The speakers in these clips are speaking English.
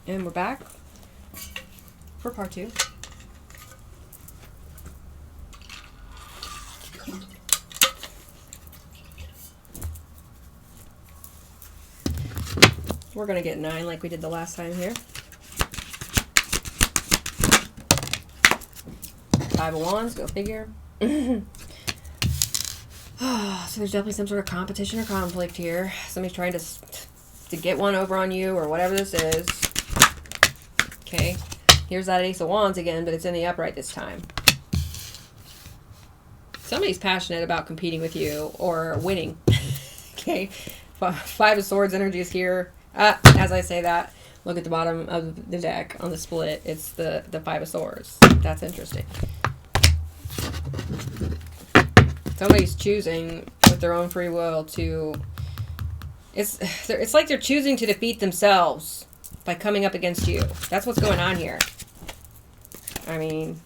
And we're back for part 2. We're going to get 9 like we did the last time here. 5 of Wands, go figure. So there's definitely some sort of competition or conflict here. Somebody's trying to get one over on you or whatever this is. Okay. Here's that Ace of Wands again, but it's in the upright this time. Somebody's passionate about competing with you or winning. Okay. 5 of Swords energy is here. As I say that, look at the bottom of the deck on the split. It's the 5 of Swords. That's interesting. Somebody's choosing with their own free will to... It's like they're choosing to defeat themselves by coming up against you. That's what's going on here. I mean,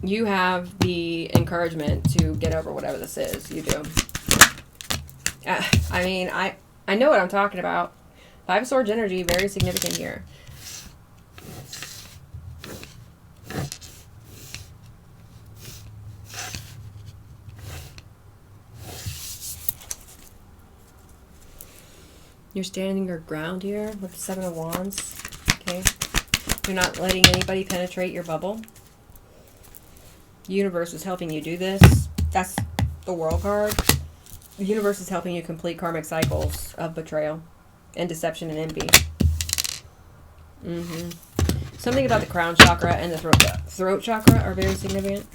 you have the encouragement to get over whatever this is. You do. I mean, I know what I'm talking about. 5 of Swords energy, very significant here. You're standing your ground here with the 7 of Wands. Okay. You're not letting anybody penetrate your bubble. The universe is helping you do this. That's the World card. The universe is helping you complete karmic cycles of betrayal and deception and envy. Something about the crown chakra and the throat chakra are very significant.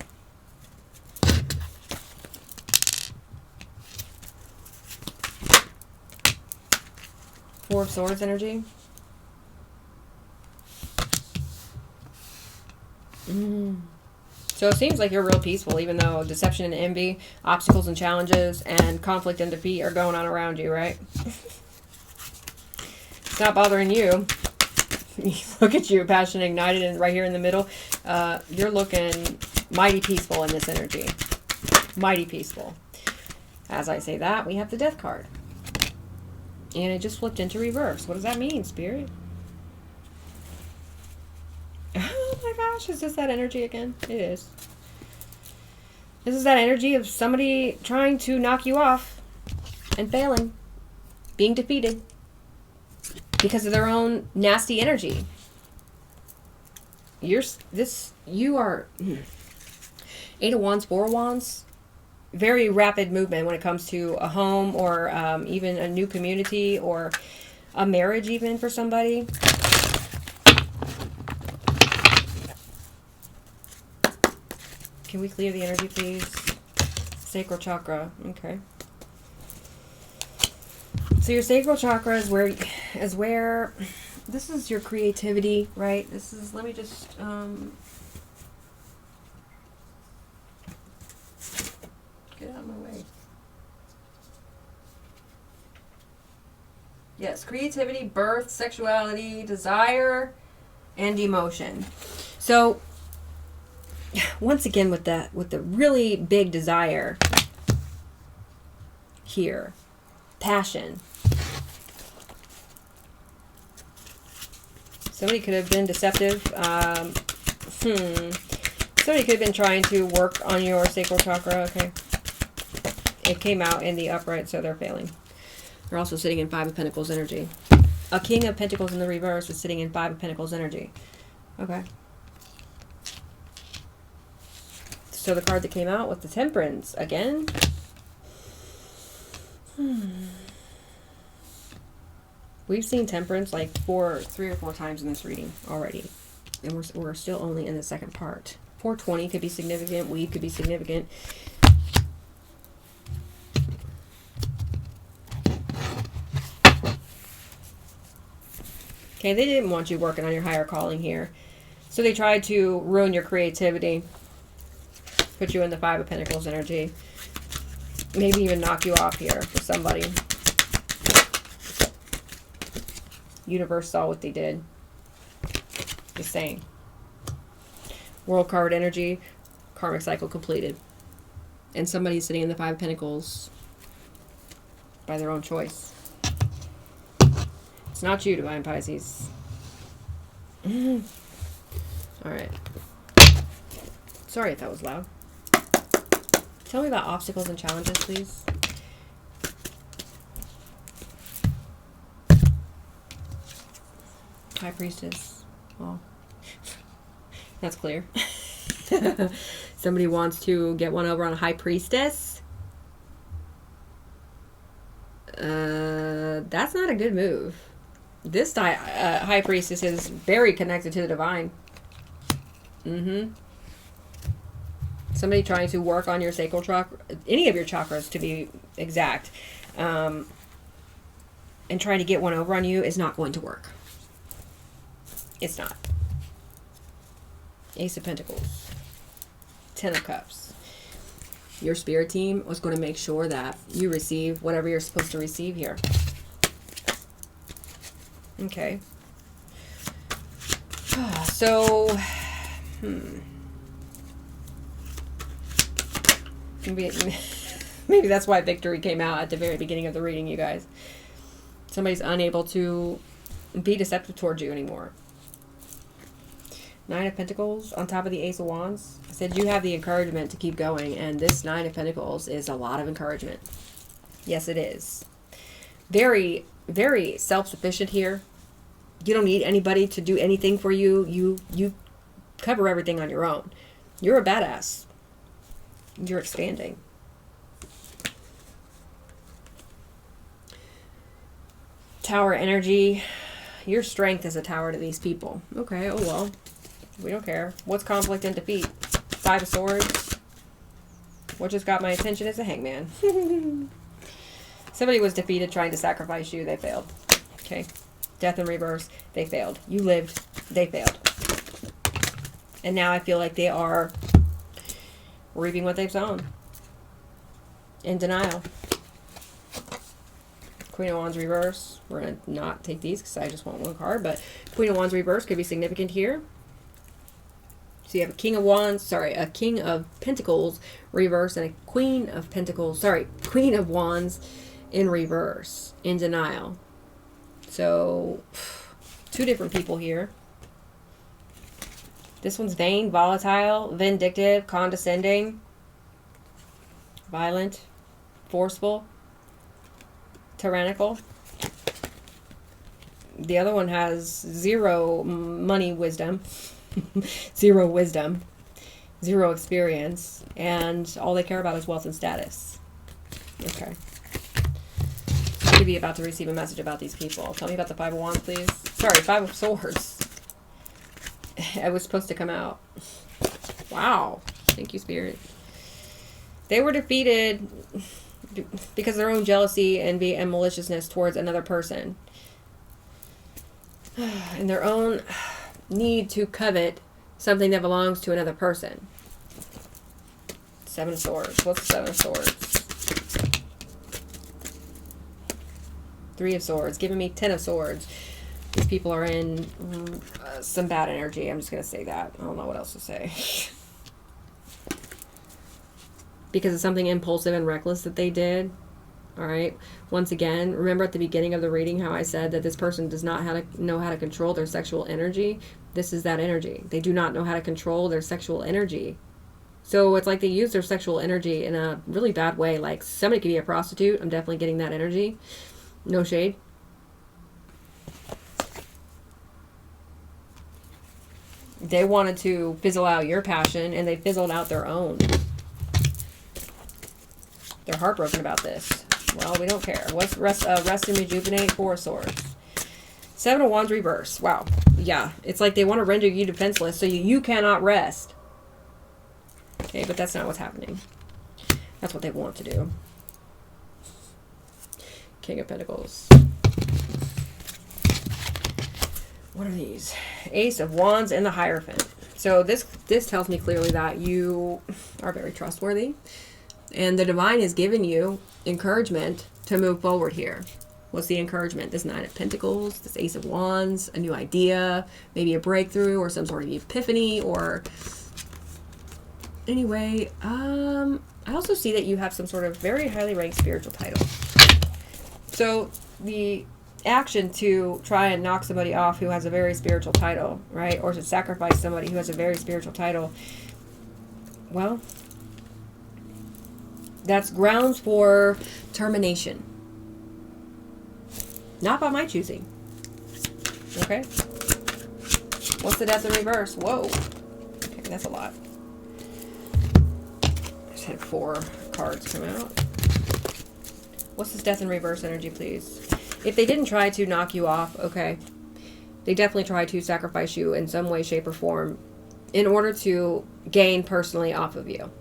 Four of Swords energy. So it seems like you're real peaceful, even though deception and envy, obstacles and challenges, and conflict and defeat are going on around you, right? It's not bothering you. Look at you, passion ignited, and right here in the middle, you're looking mighty peaceful in this energy. Mighty peaceful. As I say that, we have the Death card. And it just flipped into reverse. What does that mean, Spirit? Oh my gosh, is this that energy again? It is. This is that energy of somebody trying to knock you off and failing. Being defeated. Because of their own nasty energy. You are 8 of Wands, 4 of Wands. Very rapid movement when it comes to a home or even a new community or a marriage even for somebody. Can we clear the energy, please? Sacral chakra. Okay. So your sacral chakra is where this is your creativity, right? This is, let me just get out of my way. Yes, creativity, birth, sexuality, desire, and emotion. So once again with the really big desire here, passion. Somebody could have been deceptive. Somebody could have been trying to work on your sacral chakra. Okay. It came out in the upright, so they're failing. They're also sitting in 5 of Pentacles energy. A King of Pentacles in the reverse is sitting in 5 of Pentacles energy. Okay. So the card that came out with the Temperance again. We've seen Temperance like 3 or 4 times in this reading already. And we're still only in the second part. 420 could be significant. Weed could be significant. Okay, they didn't want you working on your higher calling here. So they tried to ruin your creativity. Put you in the 5 of Pentacles energy. Maybe even knock you off here for somebody. Universe saw what they did. Just saying. World card energy. Karmic cycle completed. And somebody's sitting in the 5 of Pentacles by their own choice. It's not you, Divine Pisces. All right. Sorry if that was loud. Tell me about obstacles and challenges, please. High Priestess. Well, that's clear. Somebody wants to get one over on a High Priestess. That's not a good move. This High Priestess is very connected to the divine. Somebody trying to work on your sacral chakra, any of your chakras to be exact, and trying to get one over on you is not going to work. It's not. Ace of Pentacles. 10 of Cups. Your spirit team was going to make sure that you receive whatever you're supposed to receive here. Okay. So, maybe that's why victory came out at the very beginning of the reading, you guys. Somebody's unable to be deceptive towards you anymore. 9 of Pentacles on top of the Ace of Wands. I said you have the encouragement to keep going, and this 9 of Pentacles is a lot of encouragement. Yes, it is. Very, very self-sufficient here. You don't need anybody to do anything for you. You cover everything on your own. You're a badass. You're expanding. Tower energy. Your strength is a tower to these people. Okay, oh well. We don't care. What's conflict and defeat? 5 of Swords. What just got my attention is a Hangman. Somebody was defeated trying to sacrifice you. They failed. Okay. Death in reverse. They failed. You lived. They failed. And now I feel like they are reaping what they've sown. In denial. Queen of Wands reverse. We're going to not take these because I just want one card. But Queen of Wands reverse could be significant here. So you have a King of Wands, a King of Pentacles reverse and a Queen of Pentacles, Queen of Wands in reverse, in denial. So, 2 different people here. This one's vain, volatile, vindictive, condescending, violent, forceful, tyrannical. The other one has 0 money wisdom. 0 wisdom, 0 experience, and all they care about is wealth and status. Okay. You could be about to receive a message about these people. Tell me about the 5 of Wands, please. Sorry, 5 of Swords. It was supposed to come out. Wow. Thank you, Spirit. They were defeated because of their own jealousy, envy, and maliciousness towards another person. And their own need to covet something that belongs to another person. 7 of Swords. What's the 7 of Swords? 3 of Swords. Giving me 10 of Swords. These people are in some bad energy. I'm just going to say that. I don't know what else to say. Because of something impulsive and reckless that they did. All right. Once again, remember at the beginning of the reading how I said that this person does not know how to control their sexual energy. This is that energy. They do not know how to control their sexual energy. So it's like they use their sexual energy in a really bad way. Like somebody could be a prostitute. I'm definitely getting that energy. No shade. They wanted to fizzle out your passion and they fizzled out their own. They're heartbroken about this. Well, we don't care. What's rest and rejuvenate? 4 of Swords. 7 of Wands reverse. Wow. Yeah. It's like they want to render you defenseless so you cannot rest. Okay, but that's not what's happening. That's what they want to do. King of Pentacles. What are these? Ace of Wands and the Hierophant. So this tells me clearly that you are very trustworthy. And the divine has given you encouragement to move forward here. What's the encouragement? This 9 of Pentacles, this Ace of Wands, a new idea, maybe a breakthrough or some sort of epiphany or... Anyway, I also see that you have some sort of very highly ranked spiritual title. So the action to try and knock somebody off who has a very spiritual title, right? Or to sacrifice somebody who has a very spiritual title. Well, that's grounds for termination. Not by my choosing. Okay? What's the death in reverse? Whoa. Okay, that's a lot. I just had 4 cards come out. What's this death in reverse energy, please? If they didn't try to knock you off, okay, they definitely tried to sacrifice you in some way, shape, or form in order to gain personally off of you.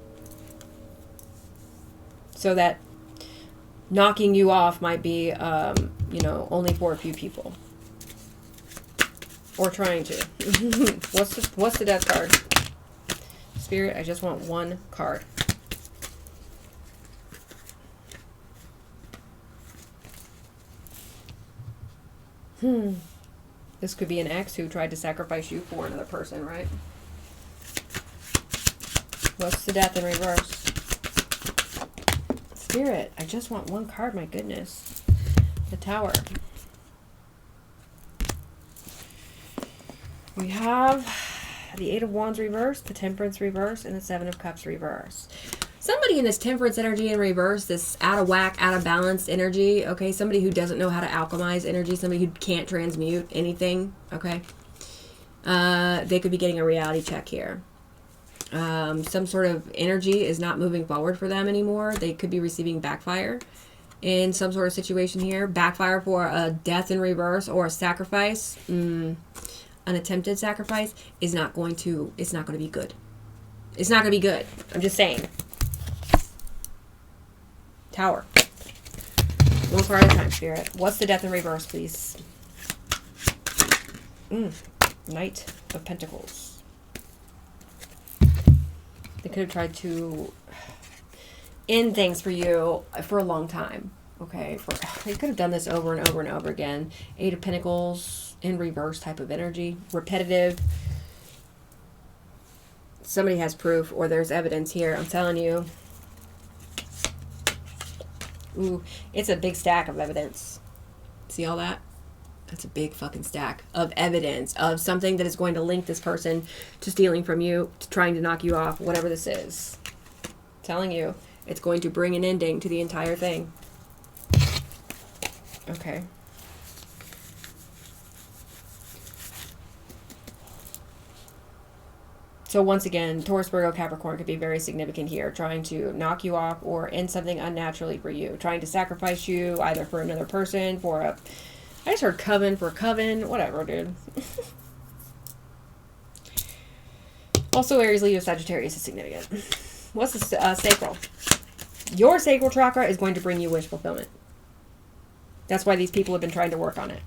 So that knocking you off might be, you know, only for a few people. Or trying to. What's the death card? Spirit, I just want 1 card. This could be an ex who tried to sacrifice you for another person, right? What's the death in reverse? Spirit, I just want 1 card, my goodness. The Tower. We have the 8 of Wands reverse, the Temperance reverse, and the 7 of Cups reverse. Somebody in this Temperance energy in reverse, this out of whack, out of balance energy, okay? Somebody who doesn't know how to alchemize energy, somebody who can't transmute anything, okay? They could be getting a reality check here. Some sort of energy is not moving forward for them anymore. They could be receiving backfire in some sort of situation here. Backfire for a death in reverse or a sacrifice. An attempted sacrifice is not going to, it's not going to be good. It's not going to be good. I'm just saying. Tower. 1 card at a time, Spirit. What's the death in reverse, please? Knight of Pentacles. They could have tried to end things for you for a long time. Okay? They could have done this over and over and over again. 8 of Pentacles in reverse type of energy. Repetitive. Somebody has proof or there's evidence here. I'm telling you. Ooh, it's a big stack of evidence. See all that? That's a big fucking stack of evidence of something that is going to link this person to stealing from you, to trying to knock you off, whatever this is. I'm telling you, it's going to bring an ending to the entire thing. Okay. So once again, Taurus, Virgo, Capricorn could be very significant here, trying to knock you off or end something unnaturally for you, trying to sacrifice you either for another person, for a, I just heard coven for coven, whatever, dude. Also, Aries, Leo, Sagittarius is significant. What's the sacral? Your sacral chakra is going to bring you wish fulfillment. That's why these people have been trying to work on it.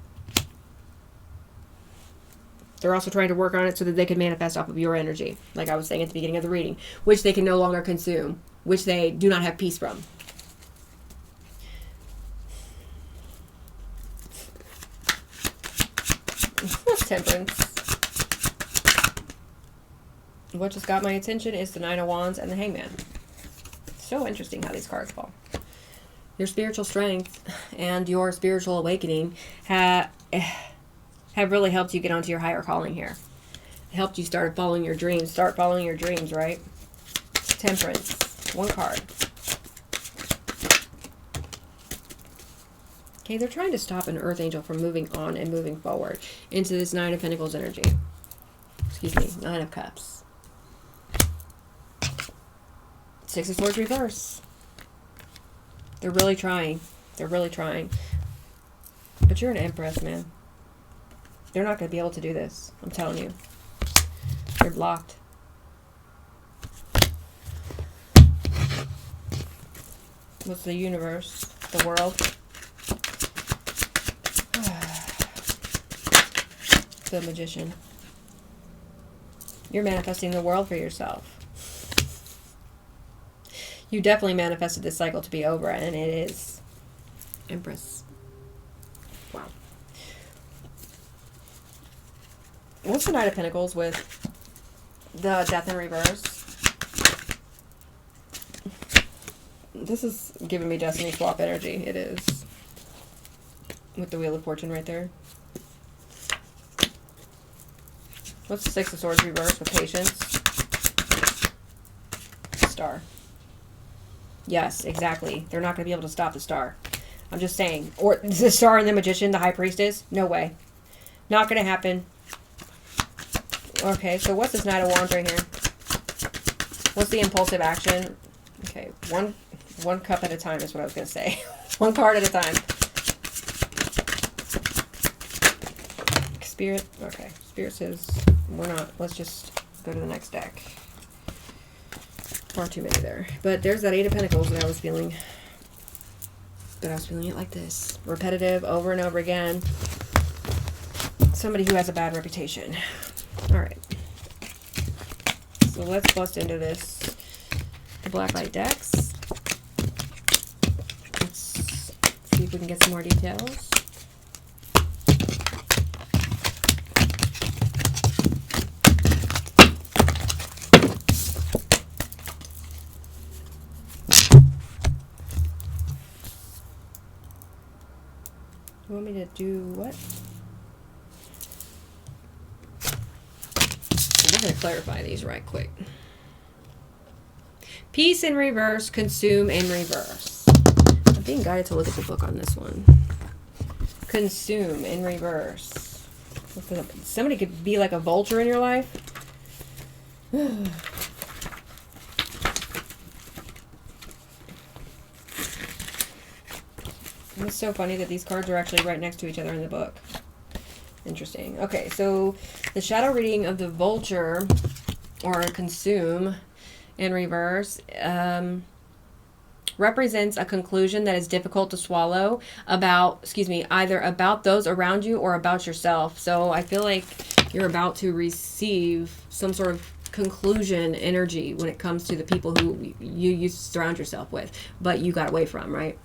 They're also trying to work on it so that they can manifest off of your energy, like I was saying at the beginning of the reading, which they can no longer consume, which they do not have peace from. What's Temperance? What just got my attention is the 9 of Wands and the Hangman. So interesting how these cards fall. Your spiritual strength and your spiritual awakening have really helped you get onto your higher calling here. It helped you start following your dreams. Start following your dreams, right? Temperance. 1 card. Okay, they're trying to stop an Earth Angel from moving on and moving forward into this 9 of Pentacles energy. Excuse me, 9 of Cups. 6 of Swords reverse. They're really trying. They're really trying. But you're an Empress, man. They're not going to be able to do this. I'm telling you. They're blocked. What's the universe? The world? The Magician. You're manifesting the world for yourself. You definitely manifested this cycle to be over, and it is. Empress. Wow. What's the Knight of Pentacles with the Death in reverse? This is giving me Destiny Swap energy. It is. with the Wheel of Fortune right there. What's the Six of Swords reverse with Patience? Star. Yes, exactly. They're not going to be able to stop the Star. I'm just saying. Or the Star and the Magician, the High Priestess? No way. Not going to happen. Okay, so what's this Knight of Wands right here? What's the impulsive action? Okay, one cup at a time is what I was going to say. One card at a time. Spirit. Okay, Spirit says we're not. Let's just go to the next deck. Far too many there. But there's that Eight of Pentacles that I was feeling. But I was feeling it like this. Repetitive, over and over again. Somebody who has a bad reputation. Alright. So let's bust into this. The black light decks. Let's see if we can get some more details. You want me to do what? I'm going to clarify these right quick. Peace in reverse, consume in reverse. I'm being guided to look at the book on this one. Consume in reverse. Somebody could be like a vulture in your life. It's so funny that these cards are actually right next to each other in the book. Interesting. Okay, so the shadow reading of the vulture, or consume in reverse, represents a conclusion that is difficult to swallow about, either about those around you or about yourself. So I feel like you're about to receive some sort of conclusion energy when it comes to the people who you used to surround yourself with, but you got away from, right?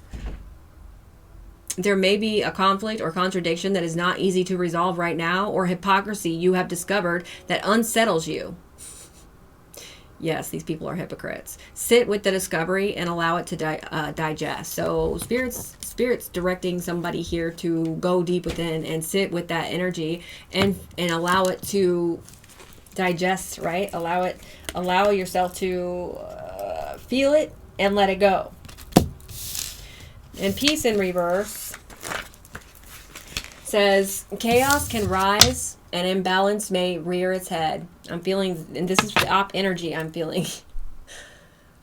There may be a conflict or contradiction that is not easy to resolve right now, or hypocrisy you have discovered that unsettles you. Yes, these people are hypocrites. Sit with the discovery and allow it to digest. So spirits directing somebody here to go deep within and sit with that energy and allow it to digest, right? Allow yourself to feel it and let it go. And peace in reverse says, chaos can rise and imbalance may rear its head. I'm feeling, and this is the op energy I'm feeling.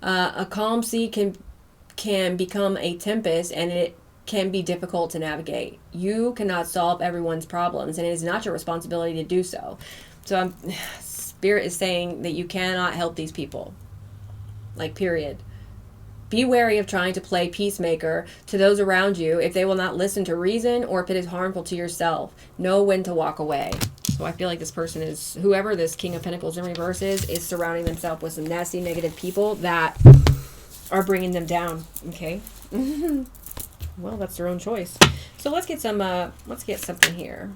A calm sea can become a tempest, and it can be difficult to navigate. You cannot solve everyone's problems, and it is not your responsibility to do so. So Spirit is saying that you cannot help these people. Like, period. Be wary of trying to play peacemaker to those around you if they will not listen to reason or if it is harmful to yourself. Know when to walk away. So I feel like this person is, whoever this King of Pentacles in reverse is surrounding themselves with some nasty, negative people that are bringing them down. Okay. Well, that's their own choice. So let's get some. Let's get something here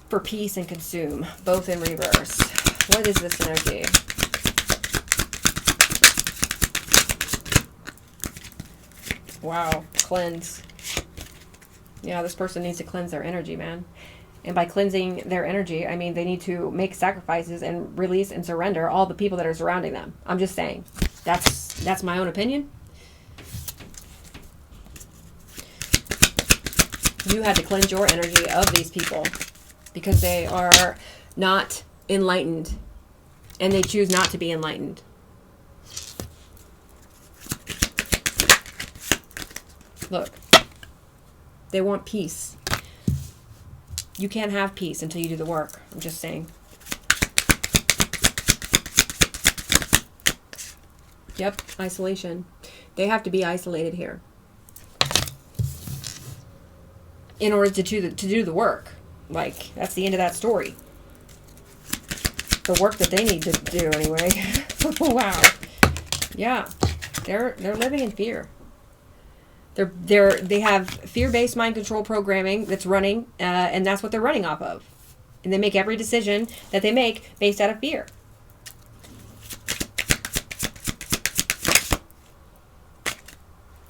for peace and consume, both in reverse. What is this energy? Wow, cleanse. Yeah, this person needs to cleanse their energy, man. And by cleansing their energy, I mean they need to make sacrifices and release and surrender all the people that are surrounding them. I'm just saying. That's my own opinion. You had to cleanse your energy of these people because they are not enlightened and they choose not to be enlightened. Look, they want peace. You can't have peace until you do the work. I'm just saying. Yep, isolation. They have to be isolated here in order to do the work. Like, that's the end of that story. The work that they need to do anyway. Wow. Yeah, they're living in fear. They have fear-based mind control programming that's running, and that's what they're running off of. And they make every decision that they make based out of fear.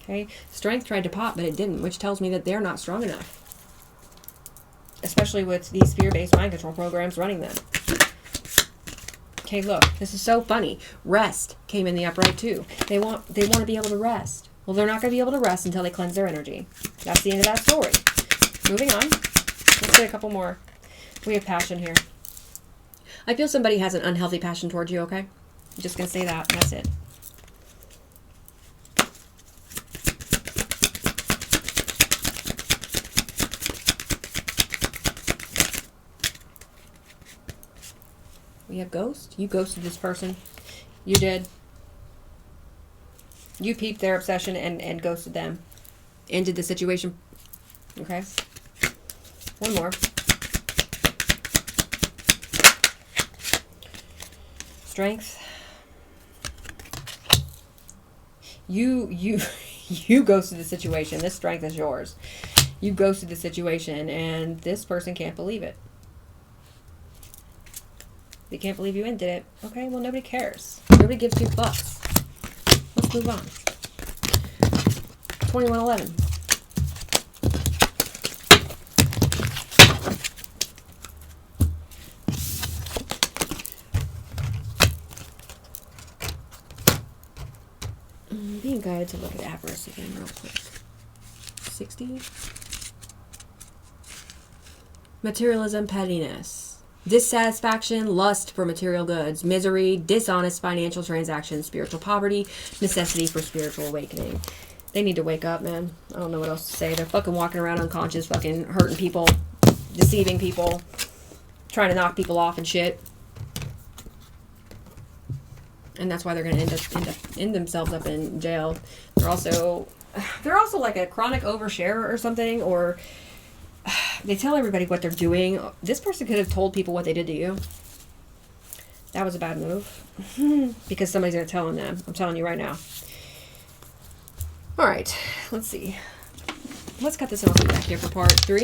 Okay, Strength tried to pop, but it didn't, which tells me that they're not strong enough. Especially with these fear-based mind control programs running them. Okay, look, this is so funny. Rest came in the upright too. They want to be able to rest. Well, they're not going to be able to rest until they cleanse their energy. That's the end of that story. Moving on. Let's get a couple more. We have passion here. I feel somebody has an unhealthy passion towards you, okay? I'm just going to say that. That's it. We have ghost. You ghosted this person. You did. You peeped their obsession and ghosted them. Ended the situation. Okay. One more. Strength. You ghosted the situation. This strength is yours. You ghosted the situation, and this person can't believe it. They can't believe you ended it. Okay, well, nobody cares. Nobody gives 2 fucks. Let's move on. 2111. Being guided to look at avarice again real quick. 60. Materialism, pettiness. Dissatisfaction, lust for material goods, misery, dishonest financial transactions, spiritual poverty, necessity for spiritual awakening. They need to wake up, man. I don't know what else to say. They're fucking walking around unconscious, fucking hurting people, deceiving people, trying to knock people off and shit. And that's why they're going to end themselves up in jail. They're also like a chronic oversharer or something, or they tell everybody what they're doing. This person could have told people what they did to you. That was a bad move. Because somebody's going to tell them. I'm telling you right now. All right. Let's see. Let's cut this off back here for part 3.